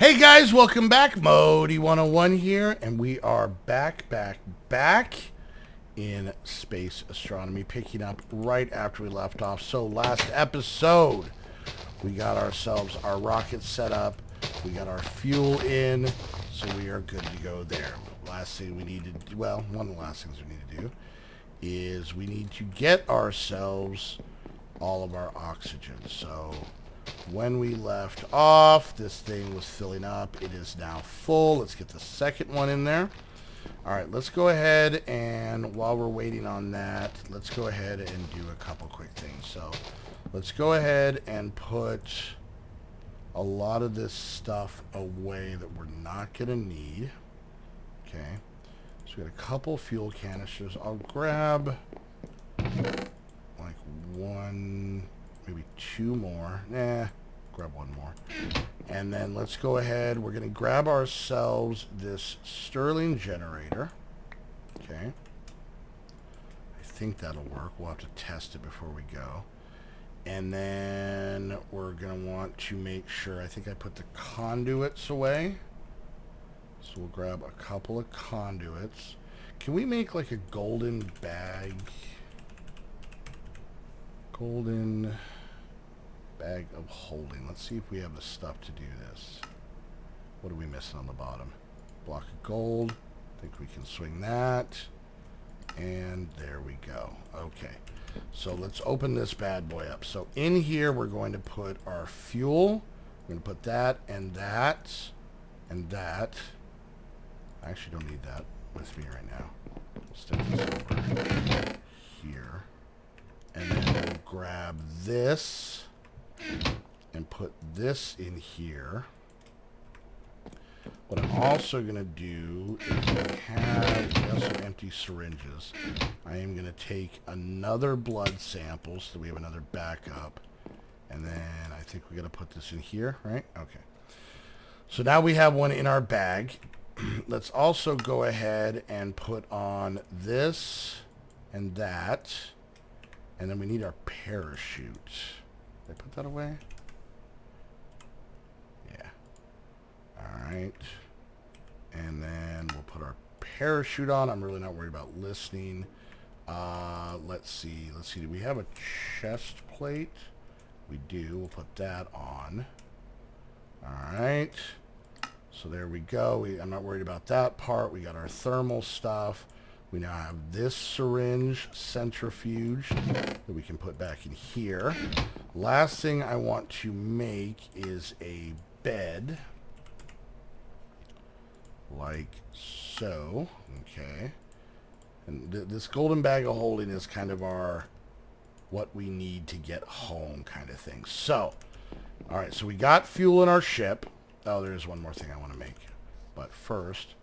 Hey guys, welcome back. Modi 101 here, and we are back in space astronomy, picking up right after we left off. So last episode, we got ourselves our rocket set up, we got our fuel in, so we are good to go there. Last thing we need to do, well, one of the last things we need to do is we need to get ourselves all of our oxygen. So when we left off, this thing was filling up. It is now full. Let's get the second one in there. All right, let's go ahead, and while we're waiting on that, let's go ahead and do a couple quick things. So let's go ahead and put a lot of this stuff away that we're not going to need. Okay, so we got a couple fuel canisters. I'll grab like one, maybe two more. Grab one more. And then let's go ahead. We're going to grab ourselves this Stirling generator. Okay. I think that'll work. We'll have to test it before we go. And then we're going to want to make sure, I think I put the conduits away. So we'll grab a couple of conduits. Can we make like a golden bag? Golden bag of holding. Let's see if we have the stuff to do this. What are we missing on the bottom? Block of gold. I think we can swing that. And there we go. Okay. So let's open this bad boy up. So in here we're going to put our fuel. We're going to put that and that and that. I actually don't need that with me right now. Stick this over here. And then we'll grab this and put this in here. What I'm also going to do is we have some empty syringes. I am going to take another blood sample so that we have another backup. And then I think we got to put this in here, right? Okay. So now we have one in our bag. Let's also go ahead and put on this and that. And then we need our parachute. Did I put that away? Yeah. Alright. And then we'll put our parachute on. I'm really not worried about listening. Let's see. Do we have a chest plate? We do. We'll put that on. Alright. So there we go. I'm not worried about that part. We got our thermal stuff. We now have this syringe centrifuge that we can put back in here. Last thing I want to make is a bed. Like so. Okay. And this golden bag of holding is kind of our what we need to get home kind of thing. So, all right. So we got fuel in our ship. Oh, there's one more thing I want to make. But first,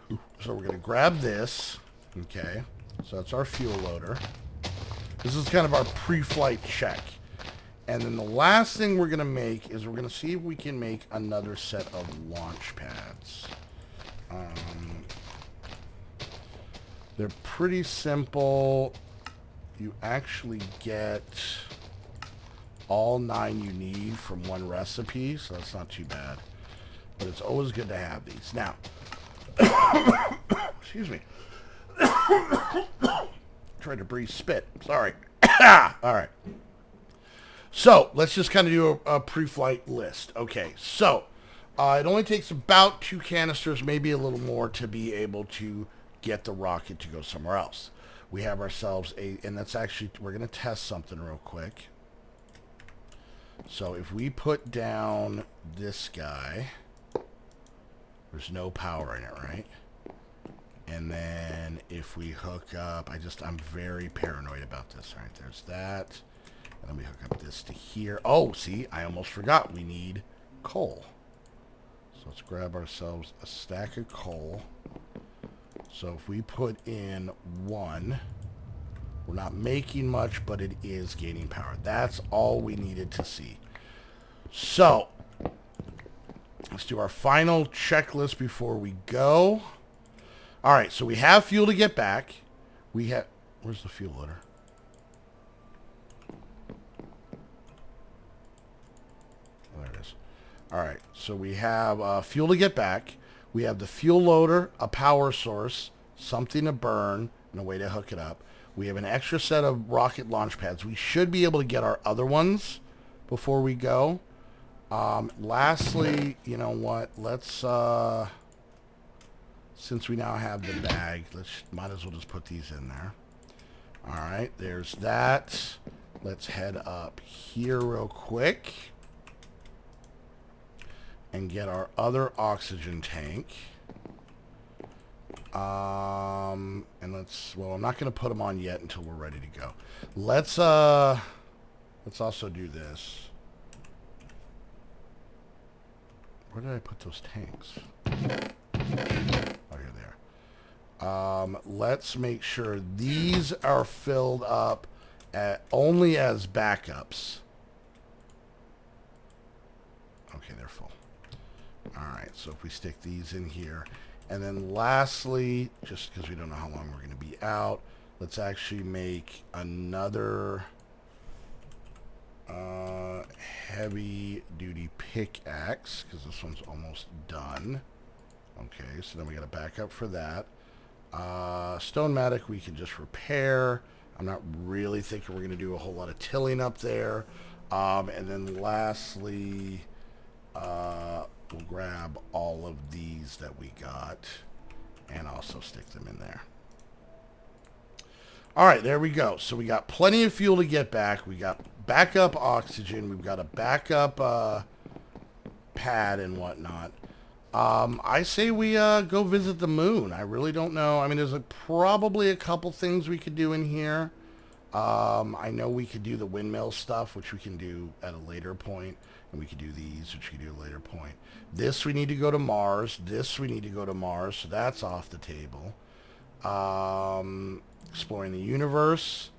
so we're going to grab this. Okay, so that's our fuel loader. This is kind of our pre-flight check. And then the last thing we're going to make is we're going to see if we can make another set of launch pads. They're pretty simple. You actually get all 9 you need from one recipe, so that's not too bad. But it's always good to have these. Now, excuse me. Tried to breathe spit. Sorry. All right. So let's just kind of do a pre-flight list. Okay. So it only takes about 2 canisters, maybe a little more, to be able to get the rocket to go somewhere else. We have ourselves and that's actually, we're going to test something real quick. So if we put down this guy, there's no power in it, right? And then if we hook up, I'm very paranoid about this. All right, there's that. And then we hook up this to here. Oh, see, I almost forgot. We need coal. So let's grab ourselves a stack of coal. So if we put in 1, we're not making much, but it is gaining power. That's all we needed to see. So let's do our final checklist before we go. All right, so we have fuel to get back. We have... Where's the fuel loader? Oh, there it is. All right, so we have fuel to get back. We have the fuel loader, a power source, something to burn, and a way to hook it up. We have an extra set of rocket launch pads. We should be able to get our other ones before we go. Lastly, you know what? Let's, since we now have the bag, might as well just put these in there. All right, there's that. Let's head up here real quick and get our other oxygen tank. And well, I'm not going to put them on yet until we're ready to go. Let's also do this. Where did I put those tanks? Oh, here they are. Let's make sure these are filled up only as backups. Okay, they're full. All right, so if we stick these in here. And then lastly, just because we don't know how long we're going to be out, let's actually make another heavy-duty pickaxe, because this one's almost done. Okay, so then we got a backup for that. Stone-matic we can just repair. I'm not really thinking we're going to do a whole lot of tilling up there. And then lastly, we'll grab all of these that we got and also stick them in there. All right, there we go. So we got plenty of fuel to get back. We got backup oxygen. We've got a backup pad and whatnot. I say we go visit the moon. I really don't know. I mean, there's probably a couple things we could do in here. I know we could do the windmill stuff, which we can do at a later point. And we could do these, which we can do at a later point. This, we need to go to Mars. This, we need to go to Mars. So that's off the table. Exploring the universe.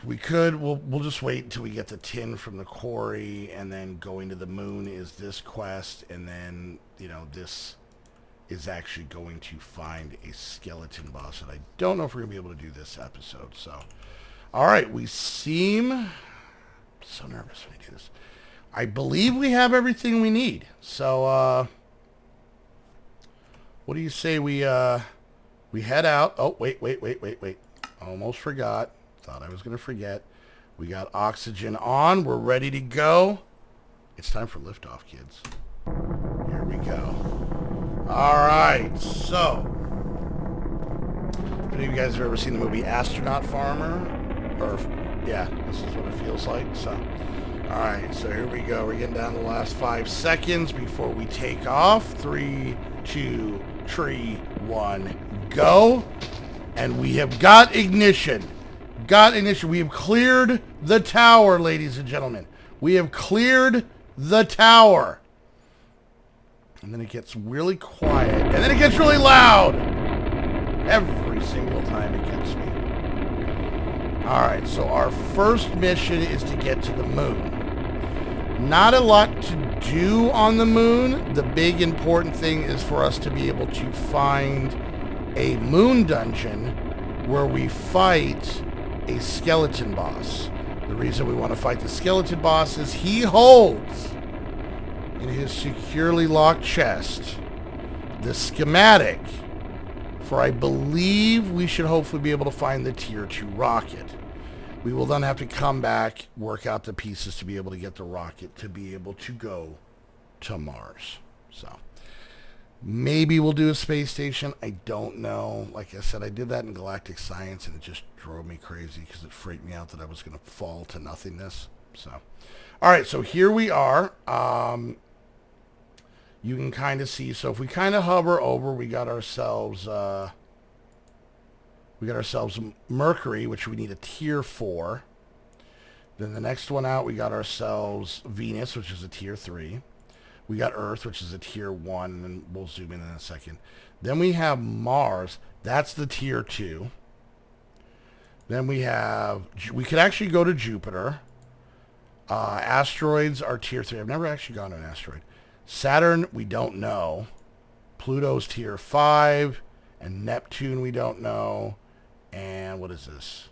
We'll just wait until we get the tin from the quarry, and then going to the moon is this quest, and then, you know, this is actually going to find a skeleton boss, and I don't know if we're going to be able to do this episode, so. All right, we seem... I'm so nervous when I do this. I believe we have everything we need, so, what do you say we head out? Oh, wait. Almost forgot. Thought I was going to forget. We got oxygen on. We're ready to go. It's time for liftoff, kids. Here we go. All right. So, if any of you guys have ever seen the movie Astronaut Farmer, or yeah, this is what it feels like. So, all right. So here we go. We're getting down to the last 5 seconds before we take off. 3, 2, 3, 1, go. And we have got ignition. We have cleared the tower, ladies and gentlemen. We have cleared the tower. And then it gets really quiet. And then it gets really loud. Every single time it gets me. Alright, so our first mission is to get to the moon. Not a lot to do on the moon. The big important thing is for us to be able to find a moon dungeon where we fight a skeleton boss. The reason we want to fight the skeleton boss is he holds in his securely locked chest the schematic for, I believe, we should hopefully be able to find the Tier 2 rocket. We will then have to come back, work out the pieces to be able to get the rocket to be able to go to Mars. So maybe we'll do a space station. I don't know. Like I said, I did that in Galactic Science, and it just drove me crazy because it freaked me out that I was going to fall to nothingness. So, all right. So here we are. You can kind of see. So if we kind of hover over, we got ourselves Mercury, which we need a Tier 4. Then the next one out, we got ourselves Venus, which is a Tier 3. We got Earth, which is a Tier 1, and then we'll zoom in a second. Then we have Mars. That's the Tier 2. Then we could actually go to Jupiter. Asteroids are Tier 3. I've never actually gone to an asteroid. Saturn, we don't know. Pluto's Tier 5. And Neptune, we don't know. And what is this?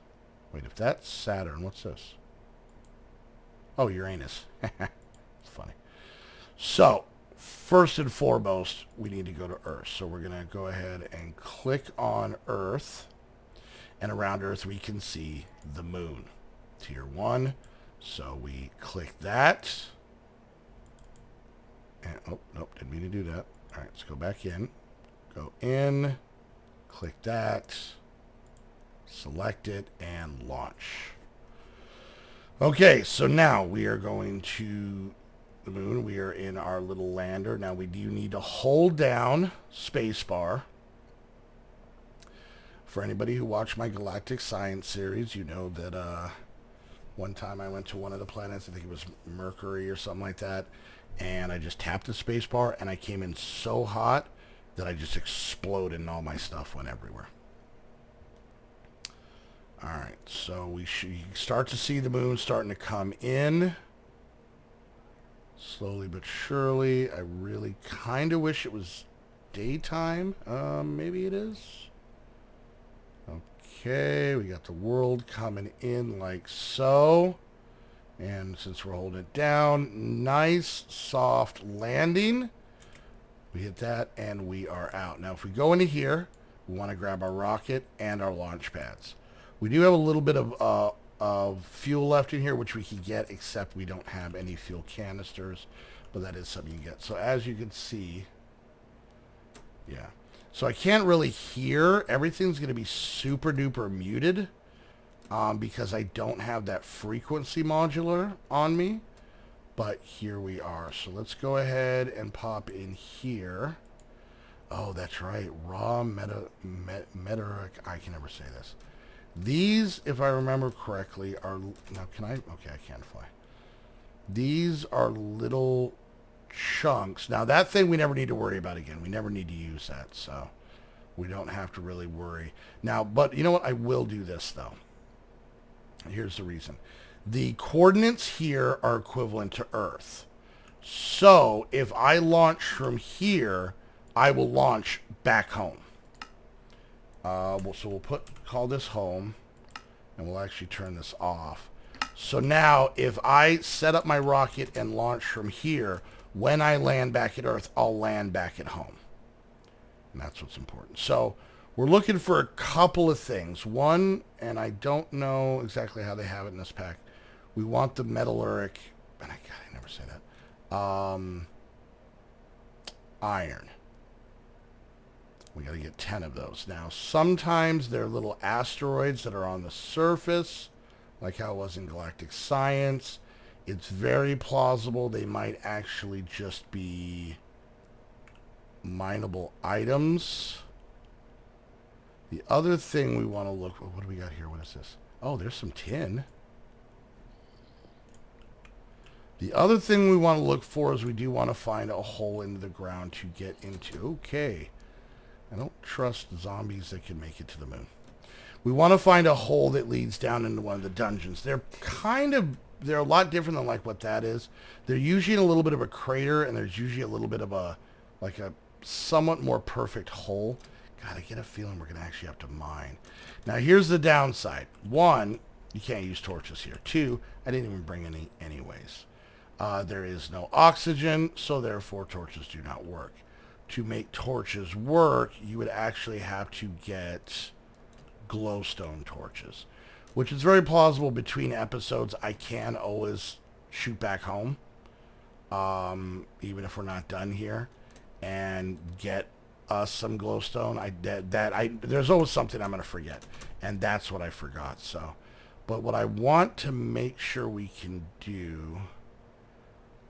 Wait, if that's Saturn, what's this? Oh, Uranus. It's funny. So, first and foremost, we need to go to Earth. So we're going to go ahead and click on Earth. And around Earth, we can see the moon. Tier 1. So we click that. And, oh, nope, didn't mean to do that. All right, let's go back in. Go in. Click that. Select it and launch. Okay, so now we are going to the moon. We are in our little lander. Now we do need to hold down spacebar. For anybody who watched my Galactic Science series, you know that one time I went to one of the planets, I think it was Mercury or something like that, and I just tapped the spacebar and I came in so hot that I just exploded and all my stuff went everywhere. Alright, so you start to see the moon starting to come in. Slowly but surely. I really kind of wish it was daytime. Maybe it is. Okay, we got the world coming in like so. And since we're holding it down, nice soft landing. We hit that and we are out. Now if we go into here, we want to grab our rocket and our launch pads. We do have a little bit of fuel left in here, which we can get, except we don't have any fuel canisters, but that is something you get. So as you can see, yeah. So I can't really hear. Everything's going to be super duper muted because I don't have that frequency modular on me. But here we are. So let's go ahead and pop in here. Oh, that's right. Raw metallic. I can never say this. These, if I remember correctly, are... Now, can I... Okay, I can't fly. These are little chunks. Now, that thing we never need to worry about again. We never need to use that, so we don't have to really worry. Now, but you know what? I will do this, though. Here's the reason. The coordinates here are equivalent to Earth. So, if I launch from here, I will launch back home. So we'll call this home, and we'll actually turn this off. So now, if I set up my rocket and launch from here, when I land back at Earth, I'll land back at home. And that's what's important. So we're looking for a couple of things. One, and I don't know exactly how they have it in this pack. We want the metallurgic, and I never say that, iron. We got to get 10 of those. Now, sometimes they're little asteroids that are on the surface, like how it was in Galactic Science. It's very plausible they might actually just be mineable items. The other thing we want to look... What do we got here? What is this? Oh, there's some tin. The other thing we want to look for is we do want to find a hole into the ground to get into. Okay. I don't trust zombies that can make it to the moon. We want to find a hole that leads down into one of the dungeons. They're a lot different than like what that is. They're usually in a little bit of a crater, and there's usually a little bit of a somewhat more perfect hole. God, I get a feeling we're going to actually have to mine. Now, here's the downside. One, you can't use torches here. Two, I didn't even bring any anyways. There is no oxygen, so therefore torches do not work. To make torches work, you would actually have to get glowstone torches, which is very plausible. Between episodes, I can always shoot back home, even if we're not done here, and get us some glowstone. There's always something I'm going to forget, and that's what I forgot. So, but what I want to make sure we can do...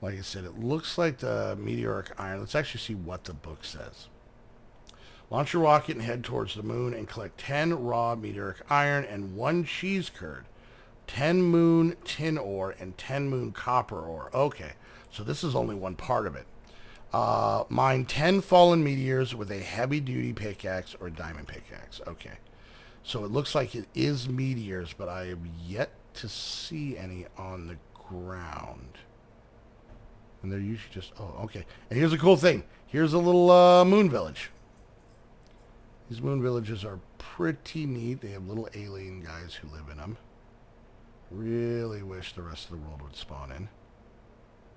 Like I said, it looks like the meteoric iron. Let's actually see what the book says. Launch your rocket and head towards the moon and collect 10 raw meteoric iron and 1 cheese curd, 10 moon tin ore, and 10 moon copper ore. Okay, so this is only one part of it. Mine 10 fallen meteors with a heavy-duty pickaxe or diamond pickaxe. Okay, so it looks like it is meteors, but I have yet to see any on the ground. And they're usually just... Oh, okay. And here's a cool thing. Here's a little moon village. These moon villages are pretty neat. They have little alien guys who live in them. Really wish the rest of the world would spawn in.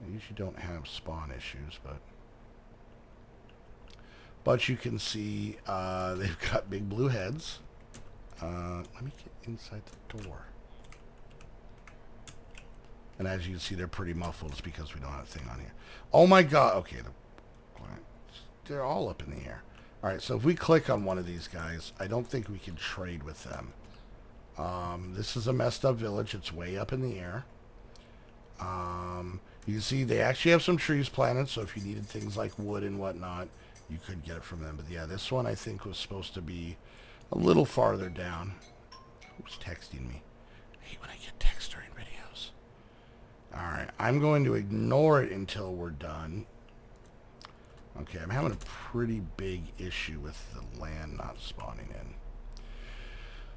They usually don't have spawn issues, but you can see they've got big blue heads. Let me get inside the door. And as you can see, they're pretty muffled. It's because we don't have a thing on here. Oh my god. Okay, they're all up in the air. All right, so if we click on one of these guys, I don't think we can trade with them. This is a messed up village. It's way up in the air. You can see they actually have some trees planted, so if you needed things like wood and whatnot, you could get it from them. But yeah, this one I think was supposed to be a little farther down. Who's texting me? I hate when I get text during videos. Alright, I'm going to ignore it until we're done. Okay, I'm having a pretty big issue with the land not spawning in.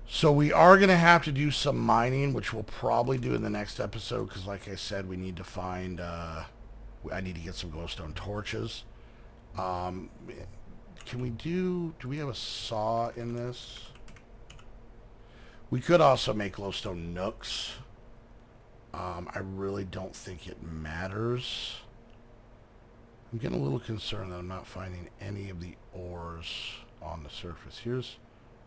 So we are going to have to do some mining, which we'll probably do in the next episode, because like I said, we need to find, I need to get some glowstone torches. Can we do we have a saw in this? We could also make glowstone nooks. I really don't think it matters. I'm getting a little concerned that I'm not finding any of the ores on the surface.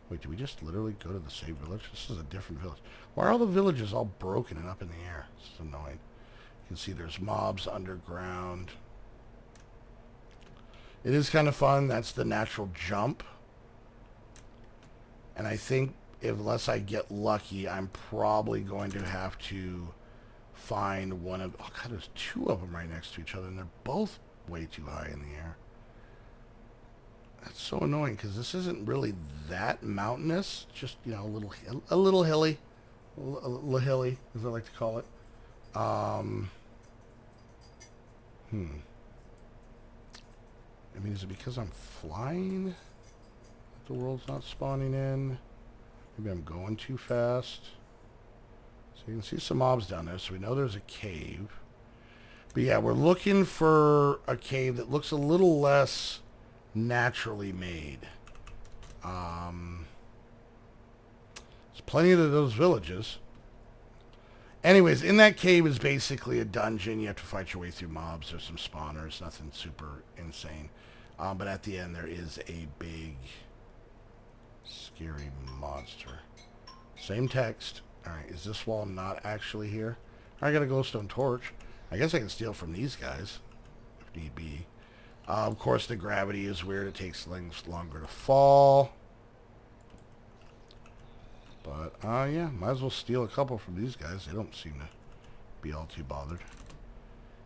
Wait, did we just literally go to the same village? This is a different village. Why are all the villages all broken and up in the air? This is annoying. You can see there's mobs underground. It is kind of fun. That's the natural jump. And I think unless I get lucky, I'm probably going to have to find one of... Oh, God, there's two of them right next to each other, and they're both way too high in the air. That's so annoying, because this isn't really that mountainous. Just, you know, a little hilly. A little hilly, as I like to call it. I mean, is it because I'm flying that the world's not spawning in? Maybe I'm going too fast. So you can see some mobs down there, so we know there's a cave. But yeah, we're looking for a cave that looks a little less naturally made. There's plenty of those villages. Anyways, in that cave is basically a dungeon. You have to fight your way through mobs. There's some spawners, nothing super insane. But at the end, there is a big, scary monster. Same text. Alright, is this wall not actually here? I got a glowstone torch. I guess I can steal from these guys, if need be. Of course, the gravity is weird. It takes things longer to fall. But, yeah, might as well steal a couple from these guys. They don't seem to be all too bothered.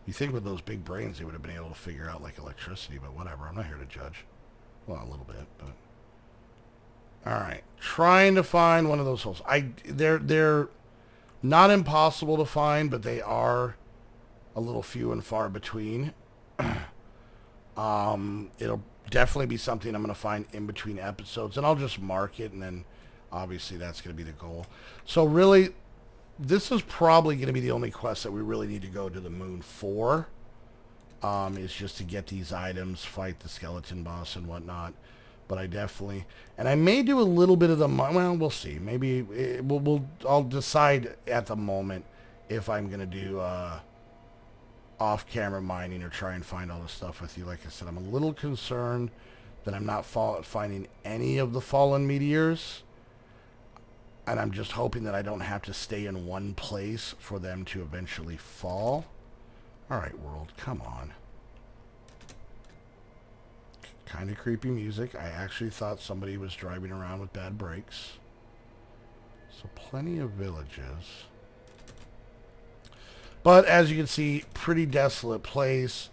You think with those big brains they would have been able to figure out, like, electricity, but whatever. I'm not here to judge. Well, a little bit, but... Alright. Trying to find one of those holes. They're not impossible to find, but they are a little few and far between. It'll definitely be something I'm going to find in between episodes, and I'll just mark it, and then obviously that's going to be the goal. So really, this is probably going to be the only quest that we really need to go to the moon for, is just to get these items, fight the skeleton boss and whatnot. But I definitely, and I may do a little bit of the, well, we'll see. Maybe I'll decide at the moment if I'm going to do off-camera mining or try and find all this stuff with you. Like I said, I'm a little concerned that I'm not finding any of the fallen meteors. And I'm just hoping that I don't have to stay in one place for them to eventually fall. Alright, world, come on. Kind of creepy music. I actually thought somebody was driving around with bad brakes. So plenty of villages. But as you can see, pretty desolate place.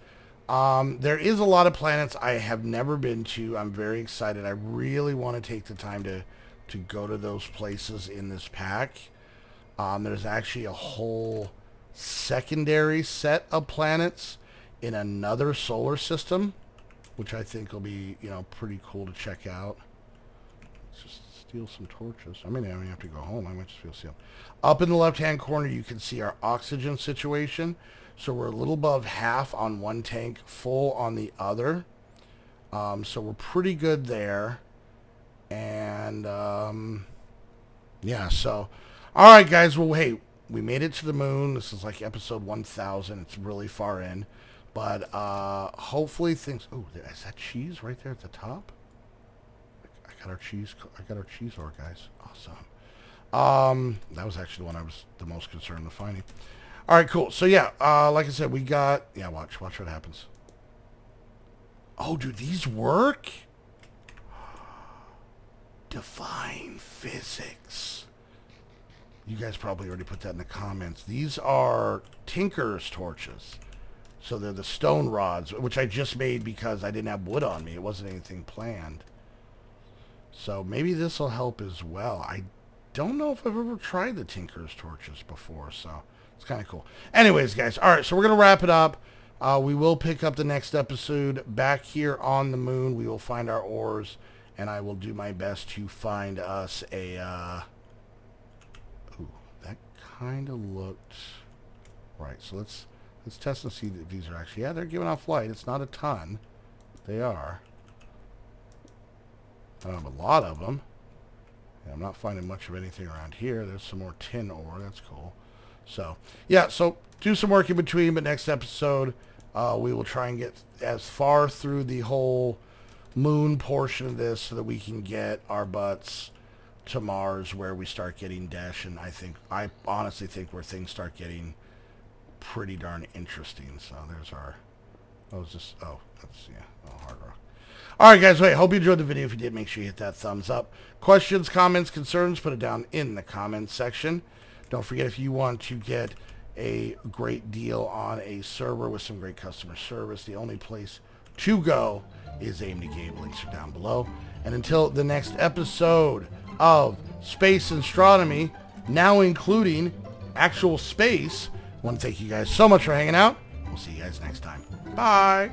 There is a lot of planets I have never been to. I'm very excited. I really want to take the time to go to those places in this pack. There's actually a whole secondary set of planets in another solar system, which I think will be, you know, pretty cool to check out. Let's just steal some torches. I mean, I don't have to go home. I might just feel sealed. Up in the left-hand corner, you can see our oxygen situation. So we're a little above half on one tank, full on the other. So we're pretty good there. And, yeah, so... Alright, guys. Well, hey, we made it to the moon. This is like episode 1000. It's really far in. But hopefully things... Oh, is that cheese right there at the top? I got our cheese ore, guys. Awesome. That was actually the one I was the most concerned with finding. All right, cool. So, yeah, like I said, we got... Yeah, watch what happens. Oh, do these work? Divine physics. You guys probably already put that in the comments. These are Tinker's torches. So they're the stone rods, which I just made because I didn't have wood on me. It wasn't anything planned. So maybe this will help as well. I don't know if I've ever tried the Tinker's torches before, so it's kind of cool. Anyways, guys, all right, so we're going to wrap it up. We will pick up the next episode back here on the moon. We will find our ores, and I will do my best to find us a... Ooh, that kind of looked... Right, so let's test and see if these are actually... Yeah, they're giving off light. It's not a ton. They are. I don't have a lot of them. Yeah, I'm not finding much of anything around here. There's some more tin ore. That's cool. So, yeah, so do some work in between, but next episode we will try and get as far through the whole moon portion of this so that we can get our butts to Mars where we start getting dash, and I honestly think where things start getting pretty darn interesting. So there's our... that's, hard rock. Alright guys, wait, hope you enjoyed the video. If you did, make sure you hit that thumbs up. Questions, comments, concerns, put it down in the comments section. Don't forget, if you want to get a great deal on a server with some great customer service, the only place to go is AMD Game. Links are down below. And until the next episode of Space Astronomy, now including actual space, I want to thank you guys so much for hanging out. We'll see you guys next time. Bye!